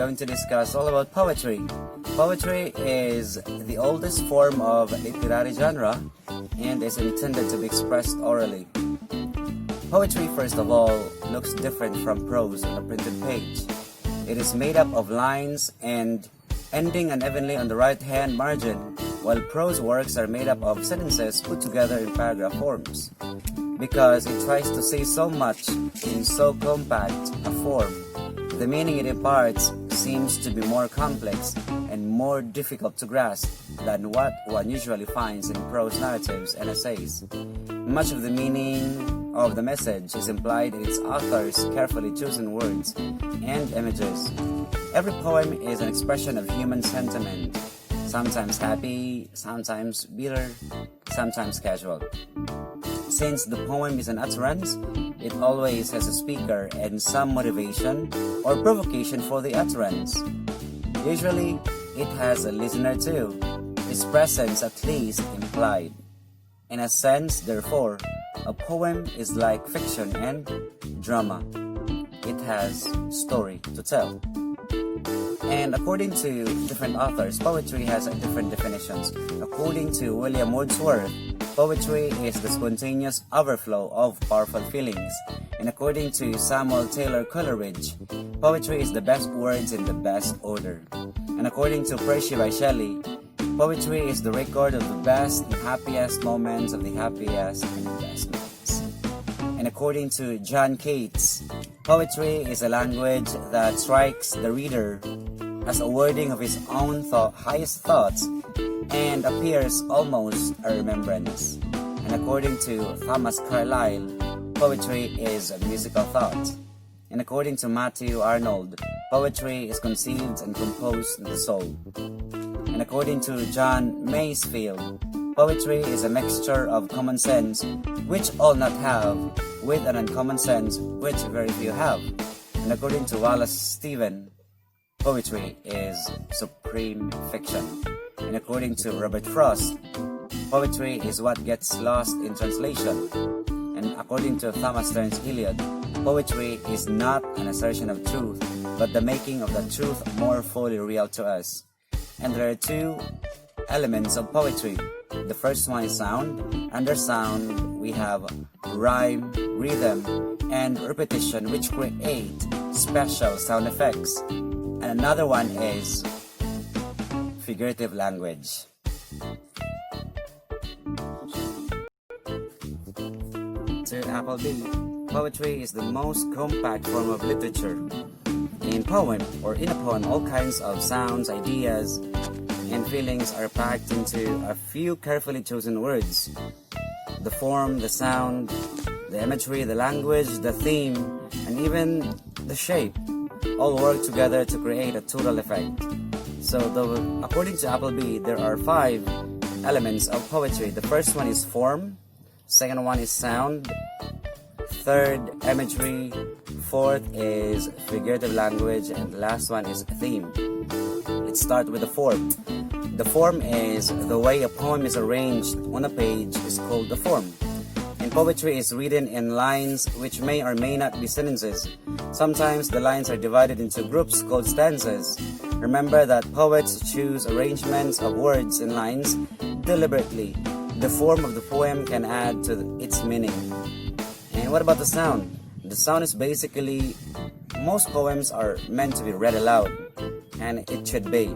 going to discuss all about poetry. Poetry is the oldest form of literary genre and is intended to be expressed orally. Poetry, first of all, looks different from prose on a printed page. It is made up of lines and ending unevenly on the right-hand margin, while prose works are made up of sentences put together in paragraph forms. Because it tries to say so much in so compact a form, the meaning it imparts seems to be more complex and more difficult to grasp than what one usually finds in prose narratives and essays. Much of the meaning of the message is implied in its author's carefully chosen words and images. Every poem is an expression of human sentiment, sometimes happy, sometimes bitter, sometimes casual. Since the poem is an utterance, it always has a speaker and some motivation or provocation for the utterance. Usually, it has a listener too, his presence at least implied. In a sense, therefore, a poem is like fiction and drama. It has story to tell. And according to different authors, poetry has different definitions. According to William Wordsworth, poetry is the spontaneous overflow of powerful feelings. And according to Samuel Taylor Coleridge, poetry is the best words in the best order. And according to Percy Bysshe Shelley, poetry is the record of the best and happiest moments of the happiest and best moments. And according to John Keats, poetry is a language that strikes the reader as a wording of his own highest thoughts and appears almost a remembrance. And according to Thomas Carlyle, poetry is a musical thought. And according to Matthew Arnold, poetry is conceived and composed in the soul. And according to John Masefield, poetry is a mixture of common sense, which all not have, with an uncommon sense, which very few have. And according to Wallace Stephen, poetry is supreme fiction. And according to Robert Frost, poetry is what gets lost in translation. And according to Thomas Stearns Eliot, poetry is not an assertion of truth, but the making of the truth more fully real to us. And there are two elements of poetry. The first one is sound. Under sound, we have rhyme, rhythm, and repetition, which create special sound effects. And another one is figurative language. To Appleby, poetry is the most compact form of literature. In a poem, all kinds of sounds, ideas, and feelings are packed into a few carefully chosen words. The form, the sound, the imagery, the language, the theme, and even the shape all work together to create a total effect. So, according to Appleby, there are 5 elements of poetry. The first one is form, second one is sound, third, imagery, fourth is figurative language, and the last one is theme. Let's start with the form. The form is the way a poem is arranged on a page is called the form. And poetry is written in lines which may or may not be sentences. Sometimes the lines are divided into groups called stanzas. Remember that poets choose arrangements of words in lines deliberately. The form of the poem can add to its meaning. And what about the sound? The sound is basically, most poems are meant to be read aloud, and it should be.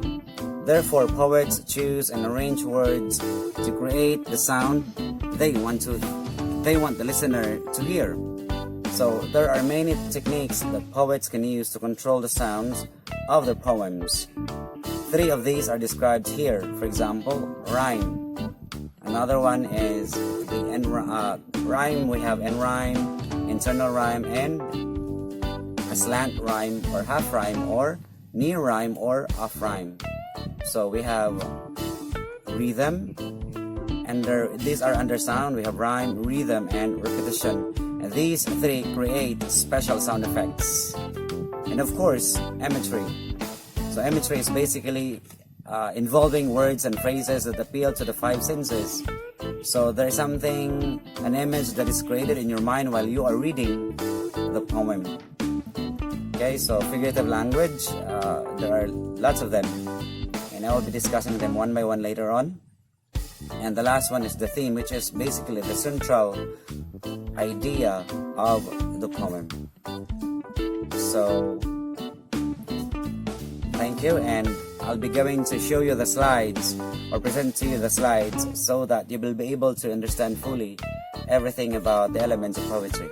Therefore, poets choose and arrange words to create the sound they want the listener to hear. So there are many techniques that poets can use to control the sounds of their poems. 3 of these are described here. For example, rhyme. Another one is the rhyme. We have end rhyme, internal rhyme, and a slant rhyme or half rhyme or near rhyme or off rhyme. So we have rhythm, and these are under sound. We have rhyme, rhythm, and repetition. And these 3 create special sound effects. And of course, imagery. So imagery is basically involving words and phrases that appeal to the 5 senses. So there is an image that is created in your mind while you are reading the poem. Okay, so figurative language, there are lots of them, and I will be discussing them one by one later on. And the last one is the theme, which is basically the central idea of the poem. So, thank you, and I'll be going to show you the slides or present to you the slides so that you will be able to understand fully everything about the elements of poetry.